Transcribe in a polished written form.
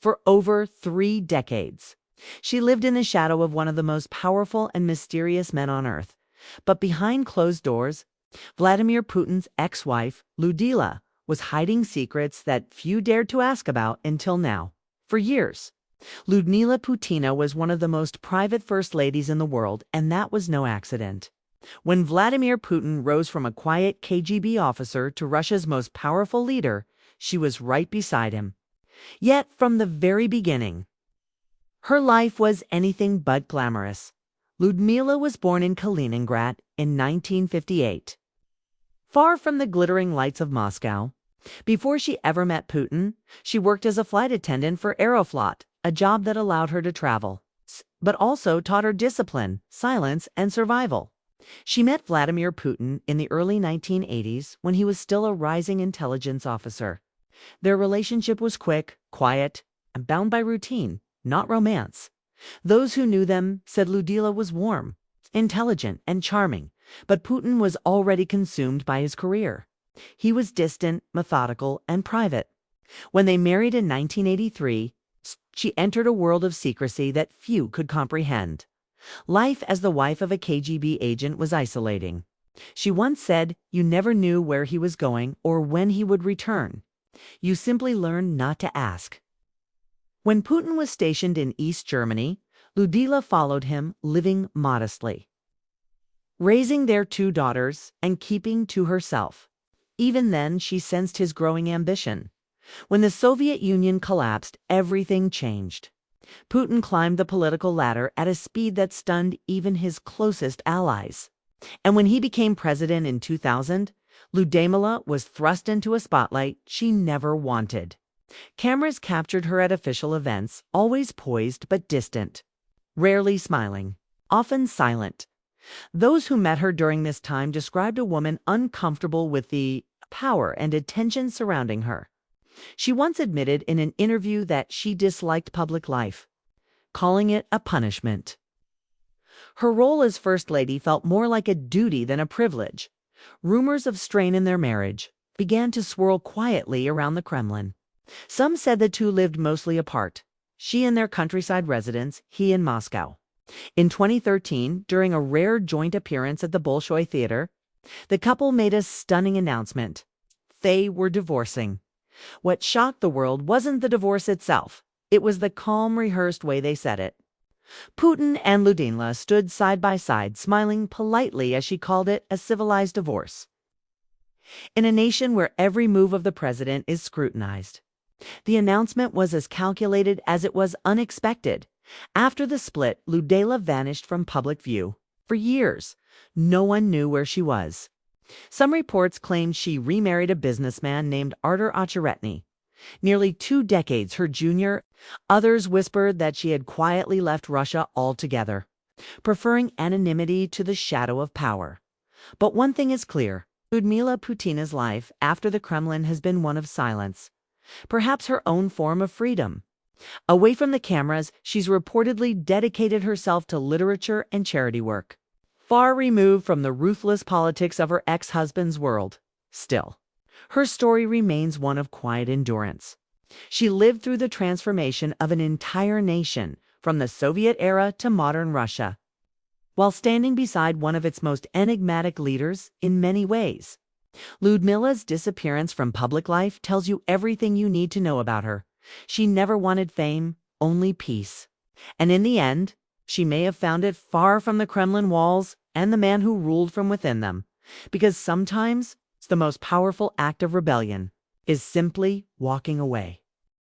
for over 3 decades. She lived in the shadow of one of the most powerful and mysterious men on earth. But behind closed doors, Vladimir Putin's ex-wife, Ludmila, was hiding secrets that few dared to ask about until now. For years, Ludmila Putina was one of the most private first ladies in the world, and that was no accident. When Vladimir Putin rose from a quiet KGB officer to Russia's most powerful leader, she was right beside him. Yet, from the very beginning, her life was anything but glamorous. Ludmila was born in Kaliningrad in 1958. Far from the glittering lights of Moscow, before she ever met Putin, she worked as a flight attendant for Aeroflot, a job that allowed her to travel, but also taught her discipline, silence, and survival. She met Vladimir Putin in the early 1980s when he was still a rising intelligence officer. Their relationship was quick, quiet, and bound by routine, not romance. Those who knew them said Ludmila was warm, intelligent, and charming, but Putin was already consumed by his career. He was distant, methodical, and private. When they married in 1983, she entered a world of secrecy that few could comprehend. Life as the wife of a KGB agent was isolating. She once said, "You never knew where he was going or when he would return. You simply learned not to ask." When Putin was stationed in East Germany, Ludmila followed him, living modestly, raising their 2 daughters and keeping to herself. Even then, she sensed his growing ambition. When the Soviet Union collapsed, everything changed. Putin climbed the political ladder at a speed that stunned even his closest allies. And when he became president in 2000, Ludmila was thrust into a spotlight she never wanted. Cameras captured her at official events, always poised but distant, rarely smiling, often silent. Those who met her during this time described a woman uncomfortable with the power and attention surrounding her. She once admitted in an interview that she disliked public life, calling it a punishment. Her role as First Lady felt more like a duty than a privilege. Rumors of strain in their marriage began to swirl quietly around the Kremlin. Some said the two lived mostly apart, she in their countryside residence, he in Moscow. In 2013, during a rare joint appearance at the Bolshoi Theater, the couple made a stunning announcement. They were divorcing. What shocked the world wasn't the divorce itself. It was the calm, rehearsed way they said it. Putin and Ludmila stood side by side, smiling politely as she called it a civilized divorce. In a nation where every move of the president is scrutinized, the announcement was as calculated as it was unexpected. After the split, Ludmila vanished from public view. For years, no one knew where she was. Some reports claimed she remarried a businessman named Artur Ocheretny, nearly 2 decades her junior. Others whispered that she had quietly left Russia altogether, preferring anonymity to the shadow of power. But one thing is clear, Ludmila Putina's life after the Kremlin has been one of silence, perhaps her own form of freedom. Away from the cameras, she's reportedly dedicated herself to literature and charity work, far removed from the ruthless politics of her ex-husband's world. Still, her story remains one of quiet endurance. She lived through the transformation of an entire nation, from the Soviet era to modern Russia, while standing beside one of its most enigmatic leaders in many ways. Ludmila's disappearance from public life tells you everything you need to know about her. She never wanted fame, only peace. And in the end, she may have found it far from the Kremlin walls and the man who ruled from within them. Because sometimes the most powerful act of rebellion is simply walking away.